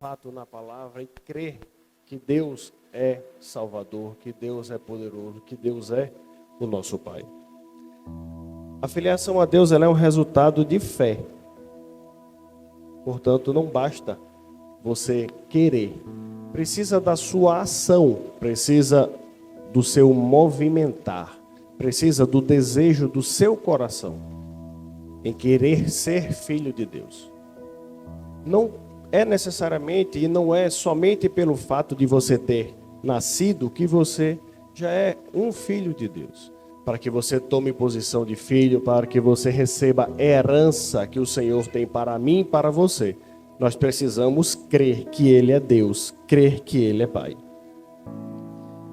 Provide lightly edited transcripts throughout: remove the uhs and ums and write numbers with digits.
fato na palavra e crer que Deus é Salvador, que Deus é poderoso, que Deus é o nosso Pai. A filiação a Deus ela é um resultado de fé. Portanto, não basta você querer. Precisa da sua ação, precisa do seu movimentar, precisa do desejo do seu coração em querer ser filho de Deus. Não é necessariamente e não é somente pelo fato de você ter nascido que você já é um filho de Deus. Para que você tome posição de filho, para que você receba a herança que o Senhor tem para mim e para você. Nós precisamos crer que Ele é Deus, crer que Ele é Pai.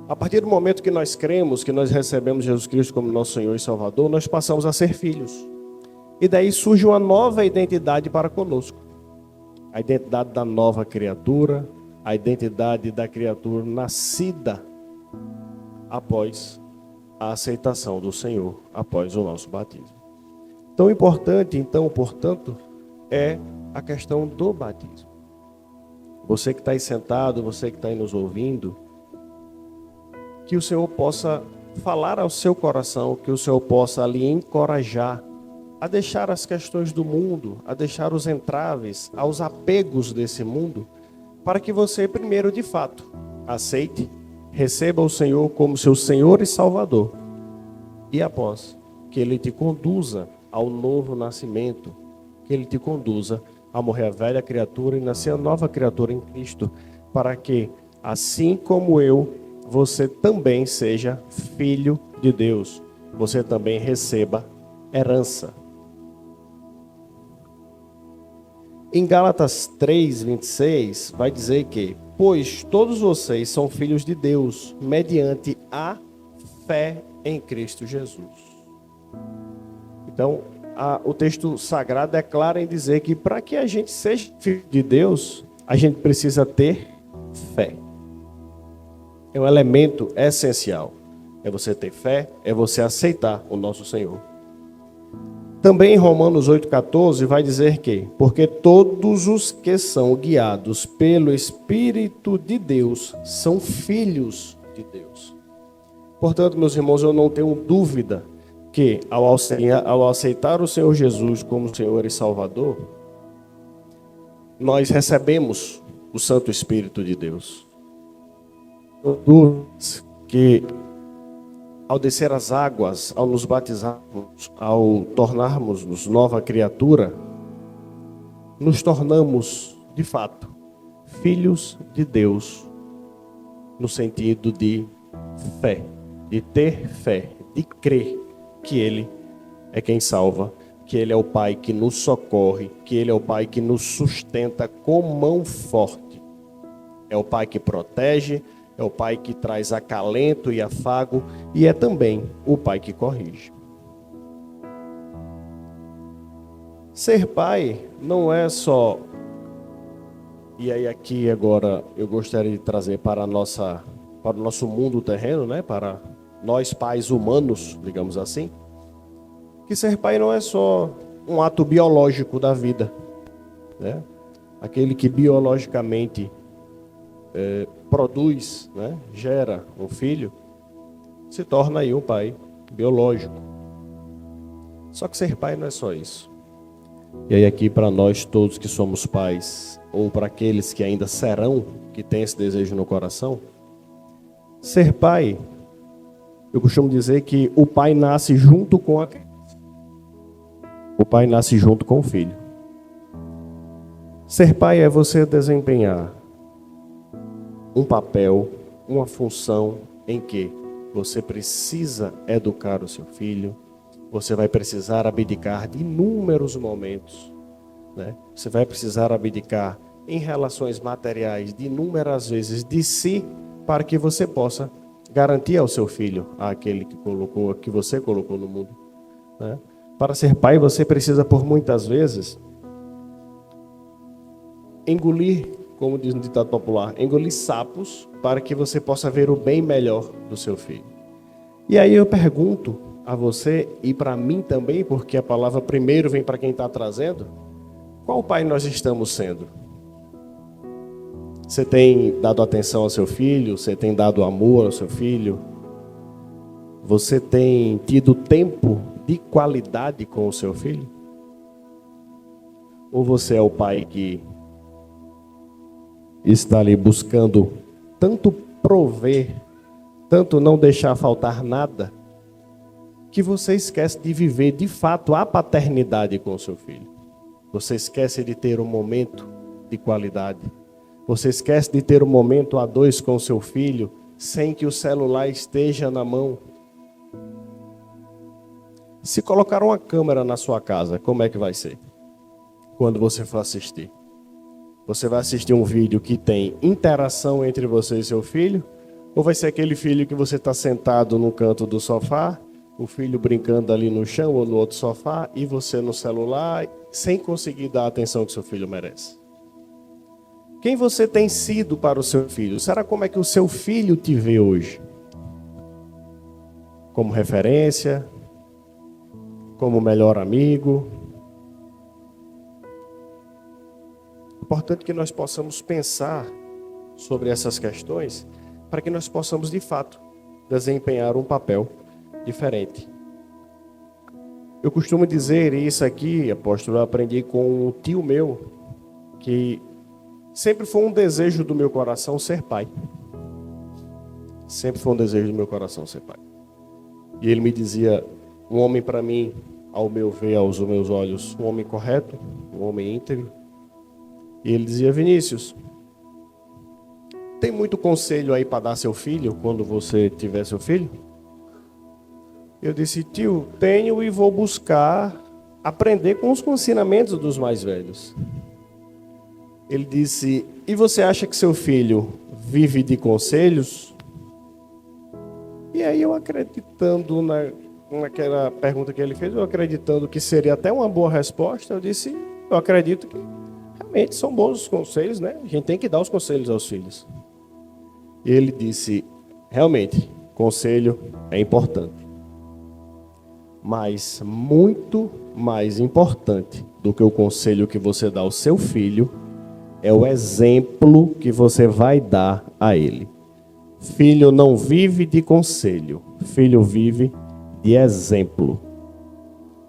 A partir do momento que nós cremos, que nós recebemos Jesus Cristo como nosso Senhor e Salvador, nós passamos a ser filhos. E daí surge uma nova identidade para conosco. A identidade da nova criatura, a identidade da criatura nascida após a aceitação do Senhor, após o nosso batismo. Tão importante, então, portanto, é a questão do batismo. Você que está aí sentado, você que está aí nos ouvindo, que o Senhor possa falar ao seu coração, que o Senhor possa lhe encorajar a deixar as questões do mundo, a deixar os entraves, aos apegos desse mundo, para que você primeiro, de fato, aceite, receba o Senhor como seu Senhor e Salvador. E após, que Ele te conduza ao novo nascimento, que Ele te conduza a morrer a velha criatura e nascer a nova criatura em Cristo, para que, assim como eu, você também seja filho de Deus. Você também receba herança. Em Gálatas 3:26, vai dizer que, pois todos vocês são filhos de Deus, mediante a fé em Cristo Jesus. Então, o texto sagrado é claro em dizer que para que a gente seja filho de Deus, a gente precisa ter fé. É um elemento essencial. É você ter fé, é você aceitar o nosso Senhor. Também em Romanos 8,14 vai dizer que, porque todos os que são guiados pelo Espírito de Deus são filhos de Deus. Portanto, meus irmãos, eu não tenho dúvida que ao aceitar o Senhor Jesus como Senhor e Salvador, nós recebemos o Santo Espírito de Deus. Não tenho dúvidas que ao descer as águas, ao nos batizarmos, ao tornarmos-nos nova criatura, nos tornamos, de fato, filhos de Deus, no sentido de fé, de ter fé, de crer que Ele é quem salva, que Ele é o Pai que nos socorre, que Ele é o Pai que nos sustenta com mão forte. É o Pai que protege, é o Pai que traz acalento e afago, e é também o Pai que corrige. Ser pai não é só... E aí aqui agora eu gostaria de trazer para o nosso mundo terreno, né? Para nós pais humanos, digamos assim, que ser pai não é só um ato biológico da vida, né? Aquele que biologicamente produz, né, gera um filho, se torna aí um pai biológico. Só que ser pai não é só isso. E aí aqui para nós todos que somos pais, ou para aqueles que ainda serão, que têm esse desejo no coração, ser pai, eu costumo dizer que o pai nasce junto com a criança. O pai nasce junto com o filho. Ser pai é você desempenhar um papel, uma função em que você precisa educar o seu filho, você vai precisar abdicar de inúmeros momentos, né? Você vai precisar abdicar em relações materiais de inúmeras vezes de si, para que você possa garantir ao seu filho, àquele que você colocou no mundo, né? Para ser pai, você precisa por muitas vezes engolir, como diz no ditado popular, engolir sapos para que você possa ver o bem melhor do seu filho. E aí eu pergunto a você e para mim também, porque a palavra primeiro vem para quem está trazendo, qual pai nós estamos sendo? Você tem dado atenção ao seu filho? Você tem dado amor ao seu filho? Você tem tido tempo de qualidade com o seu filho? Ou você é o pai que está ali buscando tanto prover, tanto não deixar faltar nada, que você esquece de viver de fato a paternidade com o seu filho? Você esquece de ter um momento de qualidade. Você esquece de ter um momento a dois com o seu filho, sem que o celular esteja na mão. Se colocar uma câmera na sua casa, como é que vai ser? Quando você for assistir. Você vai assistir um vídeo que tem interação entre você e seu filho? Ou vai ser aquele filho que você está sentado no canto do sofá, o filho brincando ali no chão ou no outro sofá, e você no celular, sem conseguir dar a atenção que seu filho merece? Quem você tem sido para o seu filho? Será como é que o seu filho te vê hoje? Como referência? Como melhor amigo? Importante que nós possamos pensar sobre essas questões para que nós possamos, de fato, desempenhar um papel diferente. Eu costumo dizer isso aqui, apóstolo, eu aprendi com um tio meu, que sempre foi um desejo do meu coração ser pai. Sempre foi um desejo do meu coração ser pai. E ele me dizia, um homem para mim, ao meu ver, aos meus olhos, um homem correto, um homem íntegro. E ele dizia, Vinícius, tem muito conselho aí para dar seu filho quando você tiver seu filho? Eu disse, tio, tenho e vou buscar aprender com os ensinamentos dos mais velhos. Ele disse, e você acha que seu filho vive de conselhos? E aí eu acreditando naquela pergunta que ele fez, eu acreditando que seria até uma boa resposta, eu disse, eu acredito que realmente são bons os conselhos, né? A gente tem que dar os conselhos aos filhos. E ele disse, realmente, conselho é importante. Mas muito mais importante do que o conselho que você dá ao seu filho é o exemplo que você vai dar a ele. Filho não vive de conselho, filho vive de exemplo.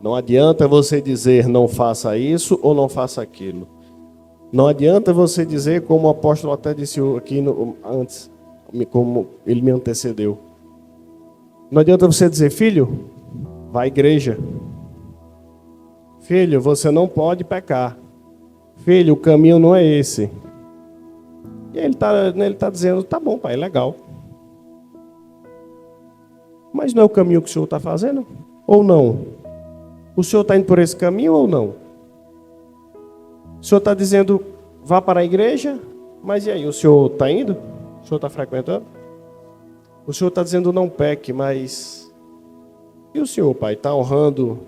Não adianta você dizer não faça isso ou não faça aquilo. Não adianta você dizer, como o apóstolo até disse aqui antes, como ele me antecedeu. Não adianta você dizer, filho, vá à igreja. Filho, você não pode pecar. Filho, o caminho não é esse. E ele está dizendo, tá bom, pai, legal. Mas não é o caminho que o senhor está fazendo? Ou não? O senhor está indo por esse caminho ou não? O senhor está dizendo, vá para a igreja, mas e aí, o senhor está indo? O senhor está frequentando? O senhor está dizendo, não peque, mas... E o senhor, pai, está honrando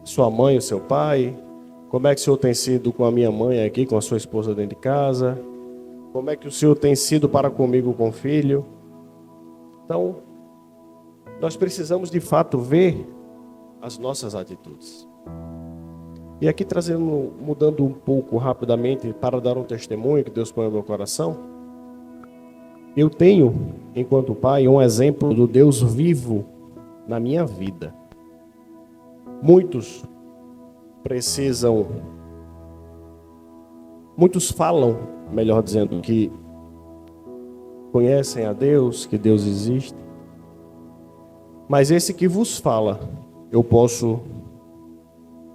sua mãe, o seu pai? Como é que o senhor tem sido com a minha mãe aqui, com a sua esposa dentro de casa? Como é que o senhor tem sido para comigo com o filho? Então, nós precisamos de fato ver as nossas atitudes. E aqui mudando um pouco rapidamente para dar um testemunho que Deus põe no meu coração. Eu tenho, enquanto pai, um exemplo do Deus vivo na minha vida. Muitos falam, melhor dizendo, que conhecem a Deus, que Deus existe. Mas esse que vos fala, eu posso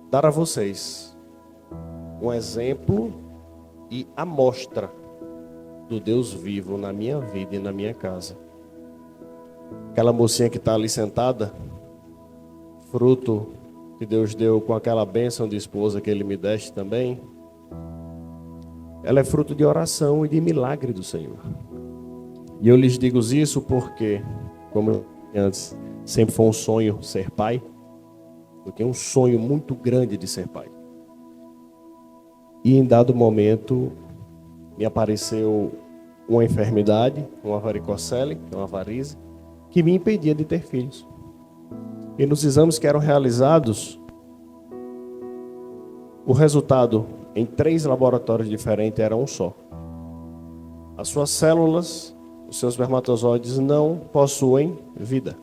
dar a vocês um exemplo e amostra do Deus vivo na minha vida e na minha casa. Aquela mocinha que está ali sentada, fruto que Deus deu com aquela bênção de esposa que Ele me deste também, ela é fruto de oração e de milagre do Senhor. E eu lhes digo isso porque, como eu disse antes, sempre foi um sonho ser pai. Eu tenho um sonho muito grande de ser pai. E em dado momento, me apareceu uma enfermidade, uma varicocele, uma varize, que me impedia de ter filhos. E nos exames que eram realizados, o resultado em 3 laboratórios diferentes era um só. As suas células, os seus espermatozoides não possuem vida.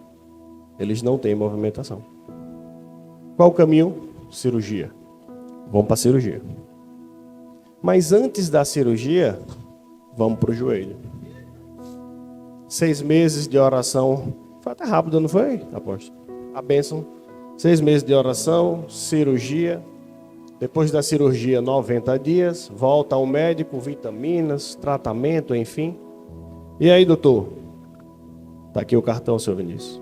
Eles não têm movimentação. Qual o caminho? Cirurgia. Vamos para a cirurgia. Mas antes da cirurgia, vamos para o joelho. 6 meses de oração. Foi até rápido, não foi, apóstolo? A bênção. 6 meses de oração, cirurgia. Depois da cirurgia, 90 dias. Volta ao médico, vitaminas, tratamento, enfim. E aí, doutor? Está aqui o cartão, seu Vinícius.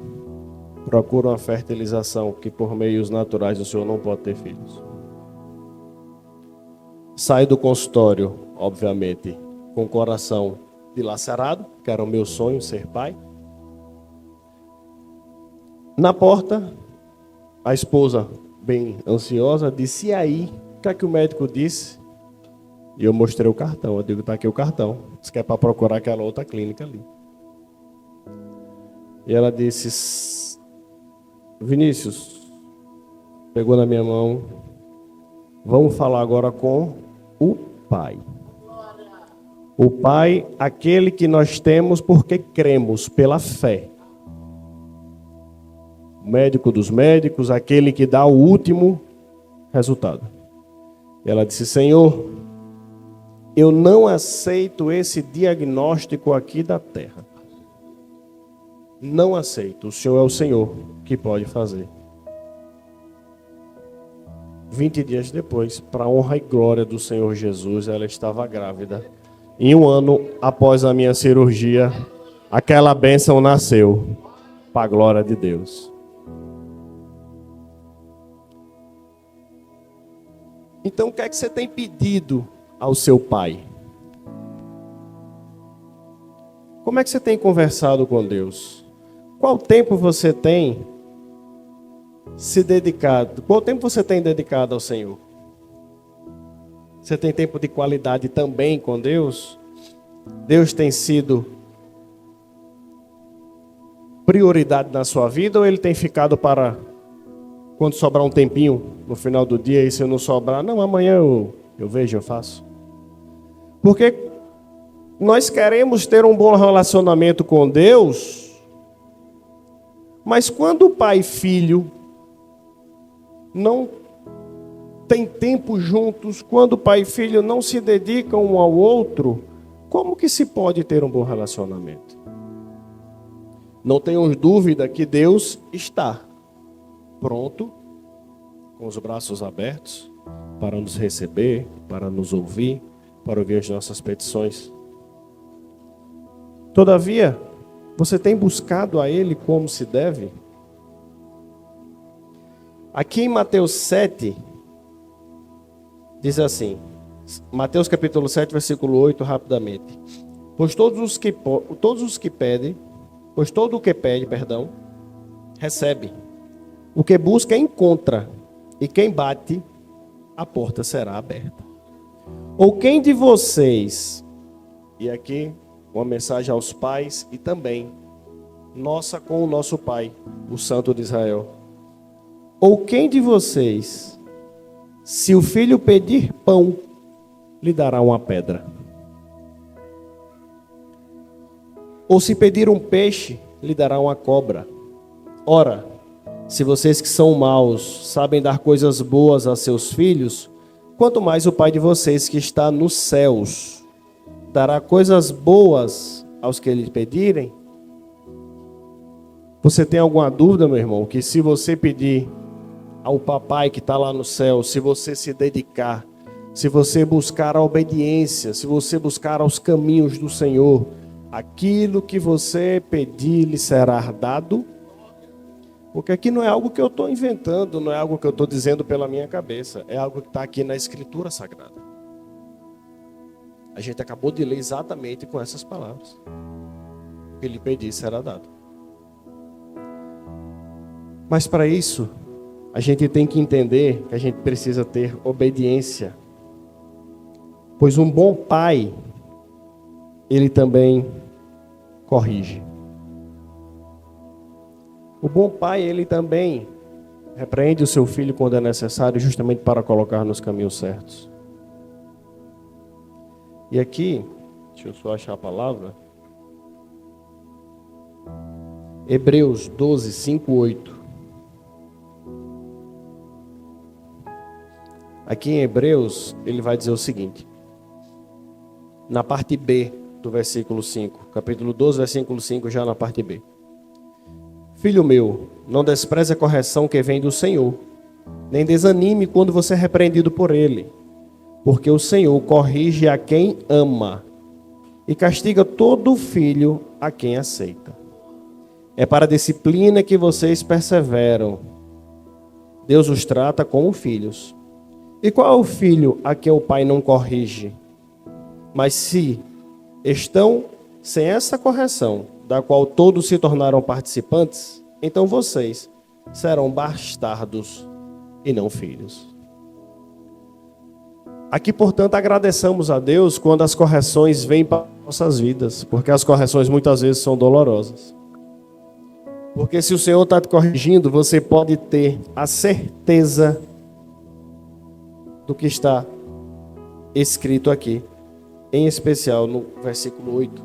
Procura uma fertilização que por meios naturais o senhor não pode ter filhos. Sai do consultório, obviamente, com o coração dilacerado, que era o meu sonho, ser pai. Na porta, a esposa, bem ansiosa, disse: e aí, o que é que o médico disse? E eu mostrei o cartão. Eu digo: está aqui o cartão. Isso que é para procurar aquela outra clínica ali. E ela disse: Vinícius, pegou na minha mão, vamos falar agora com o Pai. O Pai, aquele que nós temos porque cremos pela fé. O médico dos médicos, aquele que dá o último resultado. E ela disse: Senhor, eu não aceito esse diagnóstico aqui da terra. Não aceito. O Senhor é o Senhor que pode fazer. 20 dias depois, para a honra e glória do Senhor Jesus, ela estava grávida. Em 1 ano após a minha cirurgia, aquela bênção nasceu. Para a glória de Deus. Então, o que é que você tem pedido ao seu pai? Como é que você tem conversado com Deus? Qual tempo você tem se dedicado? Qual tempo você tem dedicado ao Senhor? Você tem tempo de qualidade também com Deus? Deus tem sido prioridade na sua vida ou ele tem ficado para quando sobrar um tempinho no final do dia e se eu não sobrar, não, amanhã eu vejo, eu faço? Porque nós queremos ter um bom relacionamento com Deus, mas quando o pai e filho não tem tempo juntos, quando pai e filho não se dedicam um ao outro, como que se pode ter um bom relacionamento? Não tenhamos dúvida que Deus está pronto, com os braços abertos, para nos receber, para nos ouvir, para ouvir as nossas petições. Todavia, você tem buscado a Ele como se deve? Aqui em Mateus 7, diz assim, Mateus capítulo 7, versículo 8, rapidamente. Pois todo o que pede, recebe. O que busca, encontra. E quem bate, a porta será aberta. Ou quem de vocês, e aqui uma mensagem aos pais e também nossa com o nosso pai, o Santo de Israel. Ou quem de vocês, se o filho pedir pão, lhe dará uma pedra? Ou se pedir um peixe, lhe dará uma cobra? Ora, se vocês que são maus sabem dar coisas boas a seus filhos, quanto mais o Pai de vocês que está nos céus dará coisas boas aos que lhe pedirem? Você tem alguma dúvida, meu irmão, que se você pedir ao papai que está lá no céu, se você se dedicar, se você buscar a obediência, se você buscar aos caminhos do Senhor, aquilo que você pedir lhe será dado? Porque aqui não é algo que eu estou inventando, não é algo que eu estou dizendo pela minha cabeça, é algo que está aqui na Escritura Sagrada. A gente acabou de ler exatamente com essas palavras. O que lhe pedir será dado. Mas para isso, a gente tem que entender que a gente precisa ter obediência. Pois um bom pai, ele também corrige. O bom pai, ele também repreende o seu filho quando é necessário, justamente para colocar nos caminhos certos. E aqui, Deixa eu só achar a palavra. Hebreus 12, 5, 8. Aqui em Hebreus, ele vai dizer o seguinte. Na parte B do versículo 5. Capítulo 12, versículo 5, já na parte B. Filho meu, não despreze a correção que vem do Senhor, nem desanime quando você é repreendido por Ele. Porque o Senhor corrige a quem ama e castiga todo filho a quem aceita. É para a disciplina que vocês perseveram. Deus os trata como filhos. E qual é o filho a quem o pai não corrige? Mas se estão sem essa correção, da qual todos se tornaram participantes, então vocês serão bastardos e não filhos. Aqui, portanto, agradeçamos a Deus quando as correções vêm para nossas vidas, porque as correções muitas vezes são dolorosas. Porque se o Senhor está te corrigindo, você pode ter a certeza do que está escrito aqui, em especial no versículo 8.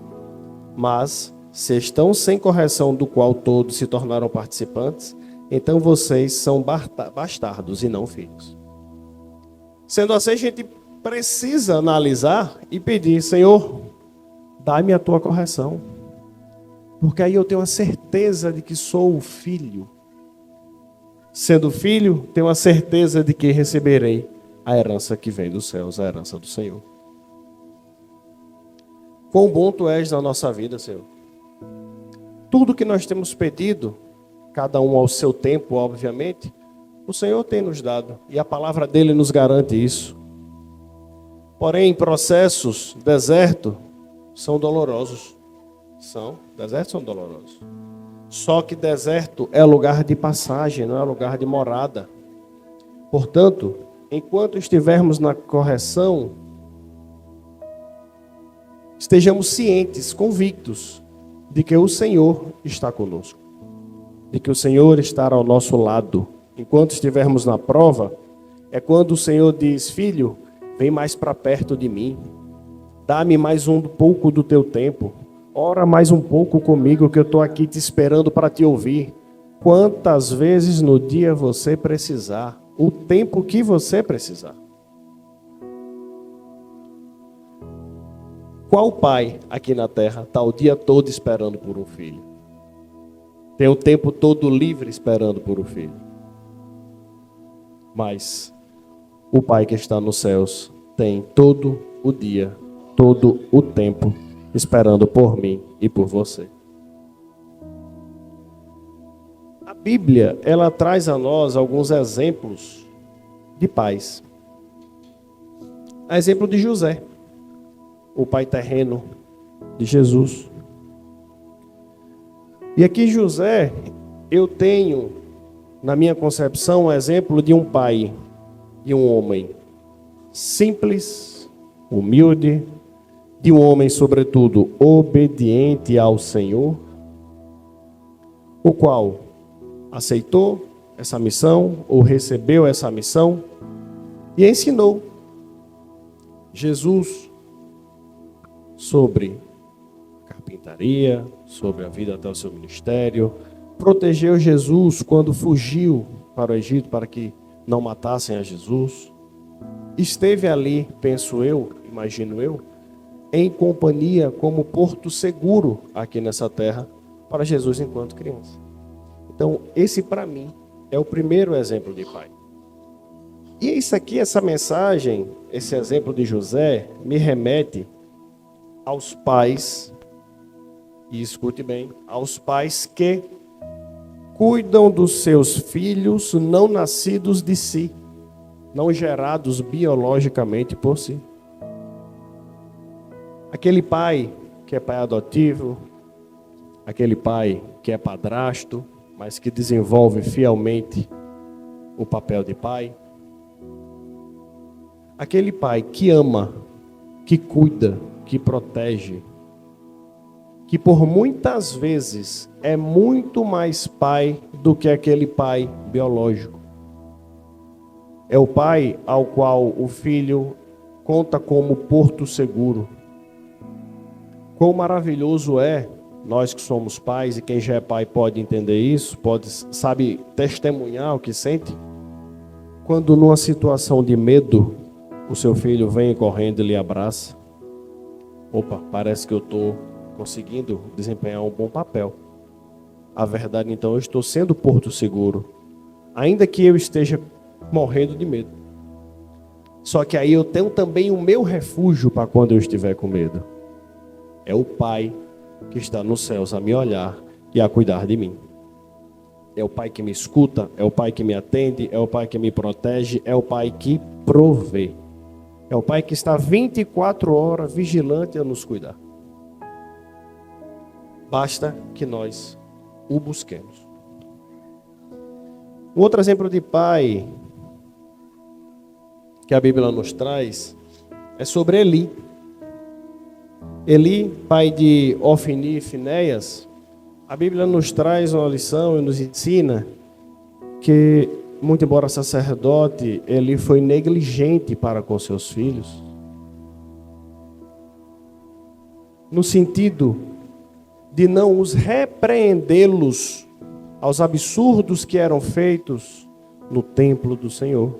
Mas, se estão sem correção do qual todos se tornaram participantes, então vocês são bastardos e não filhos. Sendo assim, a gente precisa analisar e pedir, Senhor, dá-me a tua correção. Porque aí eu tenho a certeza de que sou o filho. Sendo filho, tenho a certeza de que receberei a herança que vem dos céus, a herança do Senhor. Quão bom tu és na nossa vida, Senhor. Tudo que nós temos pedido, cada um ao seu tempo, obviamente, o Senhor tem nos dado, e a palavra dele nos garante isso. Porém, processos, deserto, são dolorosos. Desertos são dolorosos. Só que deserto é lugar de passagem, não é lugar de morada. Portanto, enquanto estivermos na correção, estejamos cientes, convictos, de que o Senhor está conosco. De que o Senhor está ao nosso lado. Enquanto estivermos na prova, é quando o Senhor diz, filho, vem mais para perto de mim. Dá-me mais um pouco do teu tempo. Ora mais um pouco comigo que eu estou aqui te esperando para te ouvir. Quantas vezes no dia você precisar. O tempo que você precisar. Qual pai aqui na terra está o dia todo esperando por um filho? Tem o tempo todo livre esperando por um filho. Mas o Pai que está nos céus tem todo o dia, todo o tempo, esperando por mim e por você. A Bíblia, ela traz a nós alguns exemplos de pais. Exemplo de José, o pai terreno de Jesus. E aqui José, eu tenho na minha concepção, um exemplo de um pai e um homem simples, humilde, de um homem, sobretudo, obediente ao Senhor, o qual aceitou essa missão, ou recebeu essa missão, e ensinou Jesus sobre carpintaria, sobre a vida até o seu ministério, protegeu Jesus quando fugiu para o Egito para que não matassem a Jesus. Esteve ali, penso eu, imagino eu, em companhia como porto seguro aqui nessa terra para Jesus enquanto criança. Então, esse para mim é o primeiro exemplo de pai. E isso aqui, essa mensagem, esse exemplo de José, me remete aos pais, e escute bem, aos pais que cuidam dos seus filhos não nascidos de si, não gerados biologicamente por si. Aquele pai que é pai adotivo, aquele pai que é padrasto, mas que desenvolve fielmente o papel de pai. Aquele pai que ama, que cuida, que protege, que por muitas vezes é muito mais pai do que aquele pai biológico. É o pai ao qual o filho conta como porto seguro. Quão maravilhoso é, nós que somos pais, e quem já é pai pode entender isso, sabe testemunhar o que sente, quando numa situação de medo, o seu filho vem correndo e lhe abraça. Opa, parece que eu estou conseguindo desempenhar um bom papel. A verdade, então, eu estou sendo porto seguro, ainda que eu esteja morrendo de medo. Só que aí eu tenho também o meu refúgio para quando eu estiver com medo. É o Pai que está nos céus a me olhar e a cuidar de mim. É o Pai que me escuta, é o Pai que me atende, é o Pai que me protege, é o Pai que provê. É o Pai que está 24 horas vigilante a nos cuidar. Basta que nós o busquemos. Um outro exemplo de pai que a Bíblia nos traz é sobre Eli. Eli, pai de Ofni e Finéias, a Bíblia nos traz uma lição e nos ensina que, muito embora sacerdote, Eli foi negligente para com seus filhos. No sentido de não os repreendê-los aos absurdos que eram feitos no templo do Senhor.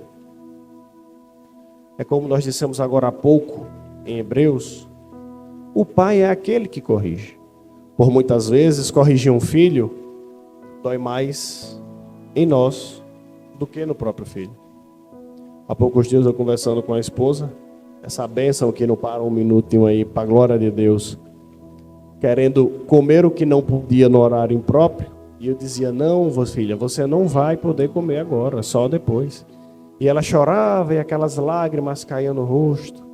É como nós dissemos agora há pouco, em Hebreus, o pai é aquele que corrige. Por muitas vezes, corrigir um filho dói mais em nós do que no próprio filho. Há poucos dias eu conversando com a esposa, essa bênção que não para um minutinho aí, para a glória de Deus, querendo comer o que não podia no horário impróprio, e eu dizia, não, filha, você não vai poder comer agora, só depois. E ela chorava e aquelas lágrimas caíam no rosto.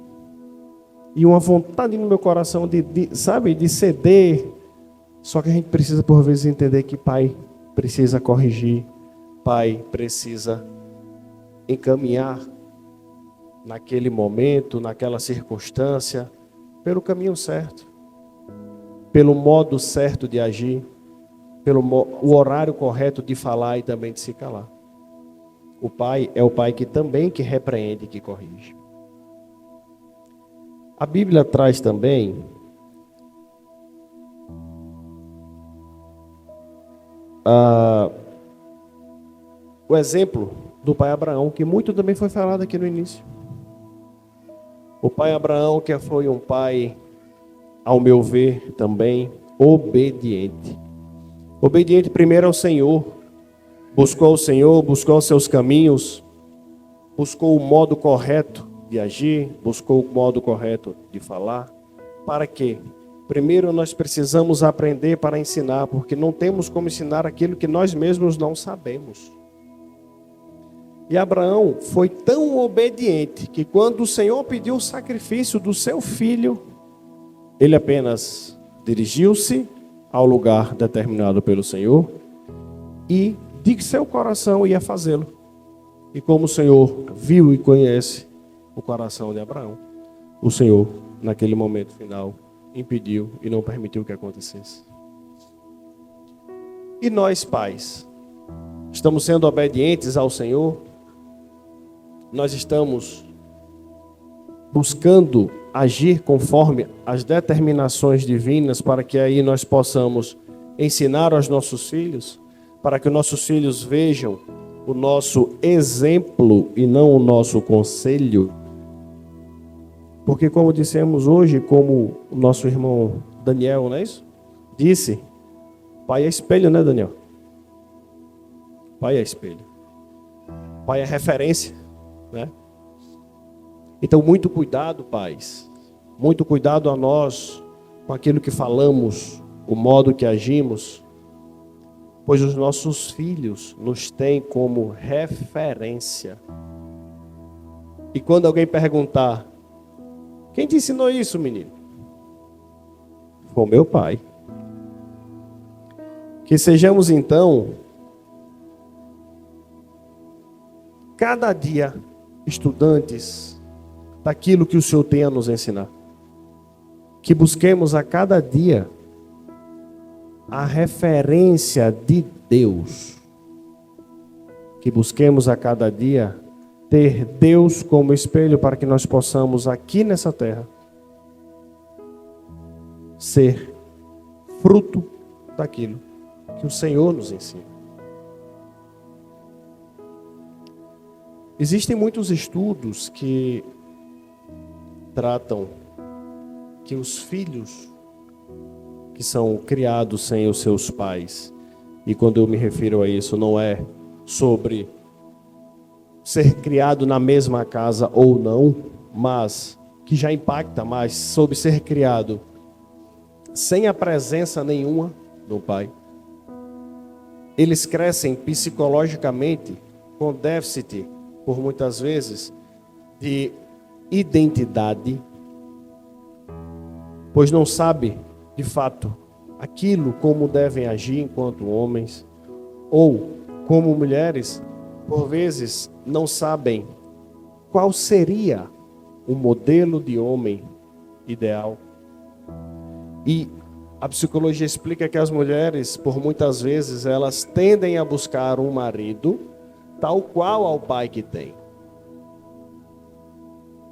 E uma vontade no meu coração de ceder. Só que a gente precisa por vezes entender que pai precisa corrigir, pai precisa encaminhar naquele momento, naquela circunstância, pelo caminho certo, pelo modo certo de agir, pelo o horário correto de falar e também de se calar. O pai é o pai que também que repreende, que corrige. A Bíblia traz também o exemplo do pai Abraão, que muito também foi falado aqui no início. O pai Abraão, que foi um pai, ao meu ver, também obediente. Obediente primeiro ao Senhor. Buscou o Senhor, buscou os seus caminhos, buscou o modo correto de agir, buscou o modo correto de falar. Para quê? Primeiro nós precisamos aprender para ensinar, porque não temos como ensinar aquilo que nós mesmos não sabemos. E Abraão foi tão obediente que quando o Senhor pediu o sacrifício do seu filho, ele apenas dirigiu-se ao lugar determinado pelo Senhor e de seu coração ia fazê-lo. E como o Senhor viu e conhece o coração de Abraão, o Senhor, naquele momento final, impediu e não permitiu que acontecesse. E nós, pais, estamos sendo obedientes ao Senhor? Nós estamos buscando agir conforme as determinações divinas para que aí nós possamos ensinar aos nossos filhos, para que os nossos filhos vejam o nosso exemplo e não o nosso conselho. Porque como dissemos hoje, como o nosso irmão Daniel, não é isso? Disse, pai é espelho, né, Daniel? Pai é espelho. Pai é referência, né? Então, muito cuidado, pais. Muito cuidado a nós com aquilo que falamos, o modo que agimos, pois os nossos filhos nos têm como referência. E quando alguém perguntar, quem te ensinou isso, menino? Foi meu pai. Que sejamos, então, cada dia estudantes daquilo que o Senhor tem a nos ensinar. Que busquemos a cada dia a referência de Deus. Que busquemos a cada dia ter Deus como espelho para que nós possamos aqui nessa terra ser fruto daquilo que o Senhor nos ensina. Existem muitos estudos que tratam que os filhos que são criados sem os seus pais, e quando eu me refiro a isso, não é sobre ser criado na mesma casa ou não, mas que já impacta mais sobre ser criado sem a presença nenhuma do pai. Eles crescem psicologicamente com déficit, por muitas vezes, de identidade, pois não sabe, de fato, aquilo como devem agir enquanto homens, ou como mulheres, por vezes, não sabem qual seria o modelo de homem ideal. E a psicologia explica que as mulheres, por muitas vezes, elas tendem a buscar um marido tal qual ao pai que tem.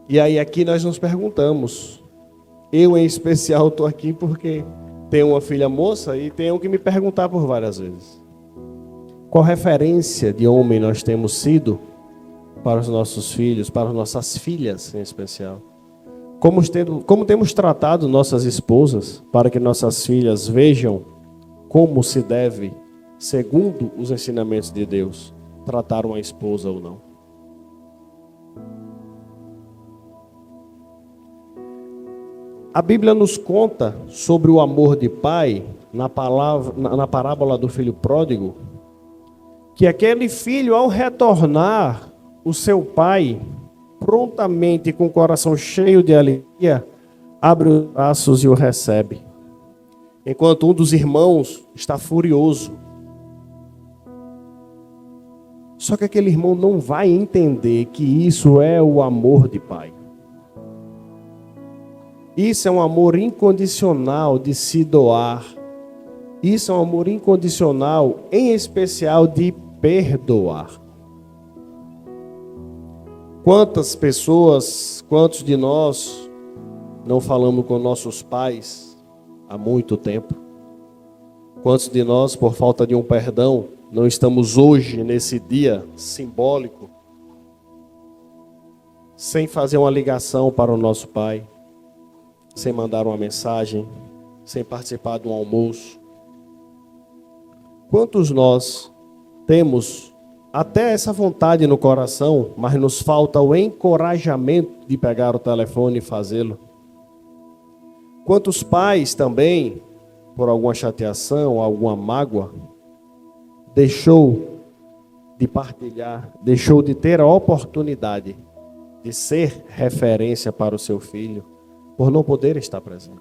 E aí aqui nós nos perguntamos, eu em especial estou aqui porque tenho uma filha moça e tenho que me perguntar por várias vezes. Qual referência de homem nós temos sido para os nossos filhos, para as nossas filhas em especial? Como temos tratado nossas esposas para que nossas filhas vejam como se deve, segundo os ensinamentos de Deus, tratar uma esposa ou não? A Bíblia nos conta sobre o amor de pai na parábola do filho pródigo, que aquele filho, ao retornar, o seu pai, prontamente, com o coração cheio de alegria, abre os braços e o recebe. Enquanto um dos irmãos está furioso. Só que aquele irmão não vai entender que isso é o amor de pai. Isso é um amor incondicional de se doar. Isso é um amor incondicional, em especial, de perdoar. Quantas pessoas, quantos de nós não falamos com nossos pais há muito tempo? Quantos de nós, por falta de um perdão, não estamos hoje, nesse dia simbólico, sem fazer uma ligação para o nosso pai, sem mandar uma mensagem, sem participar de um almoço? Quantos nós temos até essa vontade no coração, mas nos falta o encorajamento de pegar o telefone e fazê-lo? Quantos pais também, por alguma chateação, alguma mágoa, deixou de partilhar, deixou de ter a oportunidade de ser referência para o seu filho, por não poder estar presente?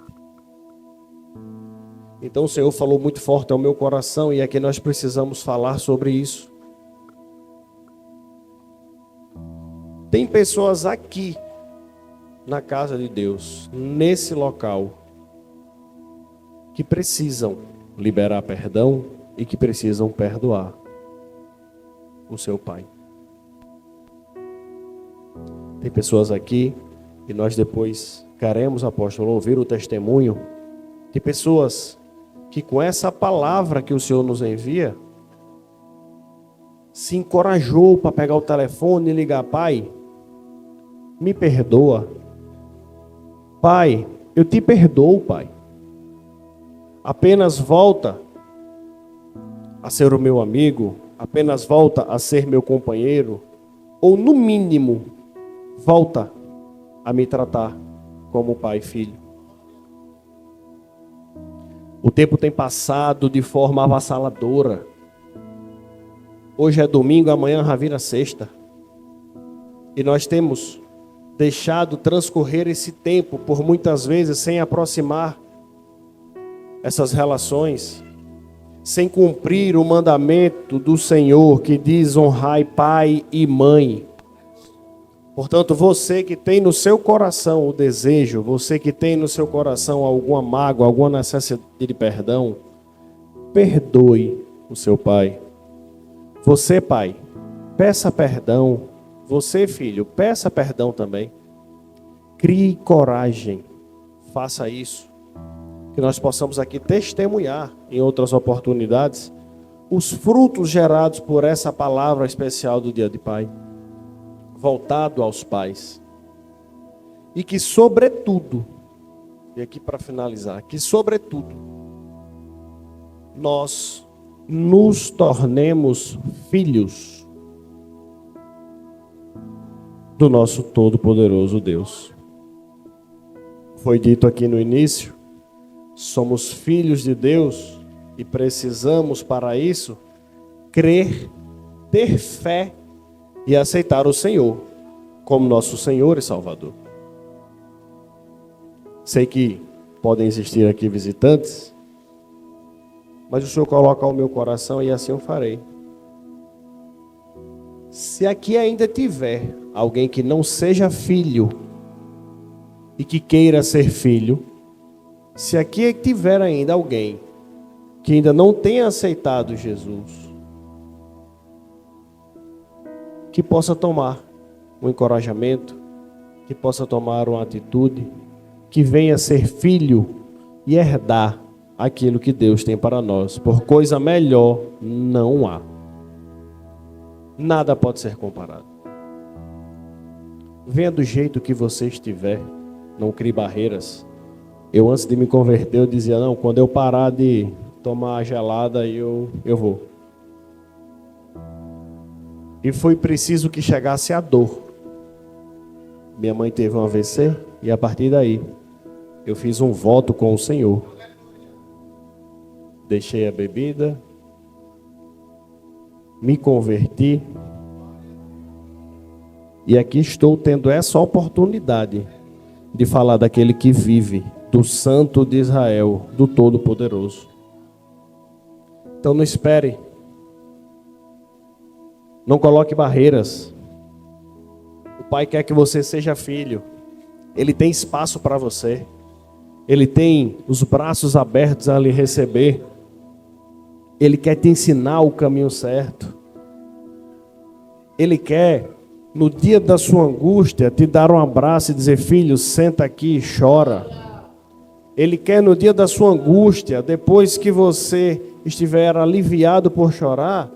Então o Senhor falou muito forte ao meu coração, e é que nós precisamos falar sobre isso. Tem pessoas aqui, na casa de Deus, nesse local, que precisam liberar perdão e que precisam perdoar o seu pai. Tem pessoas aqui, e nós depois queremos, apóstolo, ouvir o testemunho de pessoas que com essa palavra que o Senhor nos envia, se encorajou para pegar o telefone e ligar: pai, me perdoa. Pai, eu te perdoo, pai. Apenas volta a ser o meu amigo, apenas volta a ser meu companheiro, ou no mínimo, volta a me tratar como pai e filho. O tempo tem passado de forma avassaladora. Hoje é domingo, amanhã já vira sexta. E nós temos deixado transcorrer esse tempo, por muitas vezes, sem aproximar essas relações, sem cumprir o mandamento do Senhor que diz: honrai pai e mãe. Portanto, você que tem no seu coração o desejo, você que tem no seu coração alguma mágoa, alguma necessidade de perdão, perdoe o seu pai. Você, pai, peça perdão. Você, filho, peça perdão também. Crie coragem, faça isso. que nós possamos aqui testemunhar em outras oportunidades os frutos gerados por essa palavra especial do Dia de Pai, voltado aos pais. E que sobretudo, e aqui para finalizar, que sobretudo nós nos tornemos filhos do nosso Todo-Poderoso Deus. Foi dito aqui no início, somos filhos de Deus e precisamos para isso crer, ter fé e aceitar o Senhor como nosso Senhor e Salvador. Sei que podem existir aqui visitantes, mas o Senhor coloca ao meu coração e assim eu farei. Se aqui ainda tiver alguém que não seja filho e que queira ser filho, se aqui tiver ainda alguém que ainda não tenha aceitado Jesus, que possa tomar um encorajamento, que possa tomar uma atitude, que venha ser filho e herdar aquilo que Deus tem para nós. Por coisa melhor não há. Nada pode ser comparado. Venha do jeito que você estiver, não crie barreiras. Eu antes de me converter, eu dizia, não, quando eu parar de tomar a gelada, eu vou. E foi preciso que chegasse a dor. Minha mãe teve um AVC e a partir daí eu fiz um voto com o Senhor. Deixei a bebida, me converti e aqui estou tendo essa oportunidade de falar daquele que vive, do Santo de Israel, do Todo-Poderoso. Então não espere, não coloque barreiras. O Pai quer que você seja filho, Ele tem espaço para você, Ele tem os braços abertos a lhe receber. Ele quer te ensinar o caminho certo. Ele quer, no dia da sua angústia, te dar um abraço e dizer, filho, senta aqui e chora. Ele quer, no dia da sua angústia, depois que você estiver aliviado por chorar,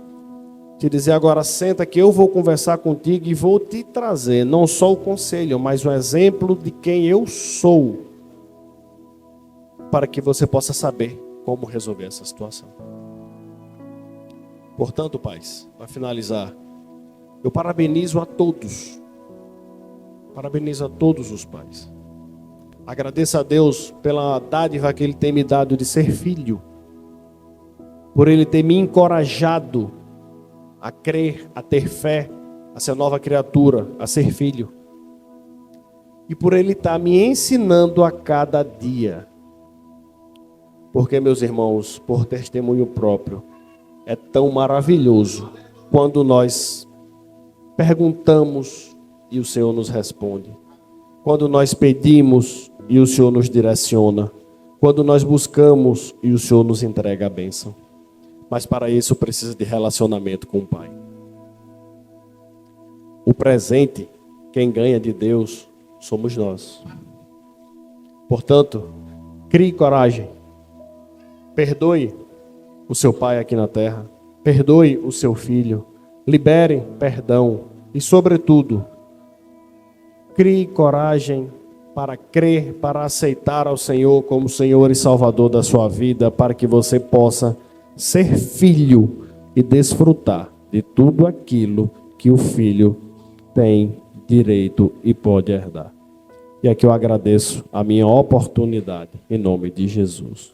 te dizer, agora senta que eu vou conversar contigo e vou te trazer, não só o conselho, mas o exemplo de quem eu sou, para que você possa saber como resolver essa situação. Portanto, pais, para finalizar, eu parabenizo a todos os pais. Agradeço a Deus pela dádiva que Ele tem me dado de ser filho, por Ele ter me encorajado a crer, a ter fé, a ser nova criatura, a ser filho, e por Ele estar me ensinando a cada dia, porque, meus irmãos, por testemunho próprio, é tão maravilhoso quando nós perguntamos e o Senhor nos responde. Quando nós pedimos e o Senhor nos direciona. Quando nós buscamos e o Senhor nos entrega a bênção. Mas para isso precisa de relacionamento com o Pai. O presente, quem ganha de Deus, somos nós. Portanto, crie coragem. Perdoe o seu pai aqui na terra, perdoe o seu filho, libere perdão e, sobretudo, crie coragem para crer, para aceitar ao Senhor como Senhor e Salvador da sua vida, para que você possa ser filho e desfrutar de tudo aquilo que o filho tem direito e pode herdar. E aqui eu agradeço a minha oportunidade, em nome de Jesus.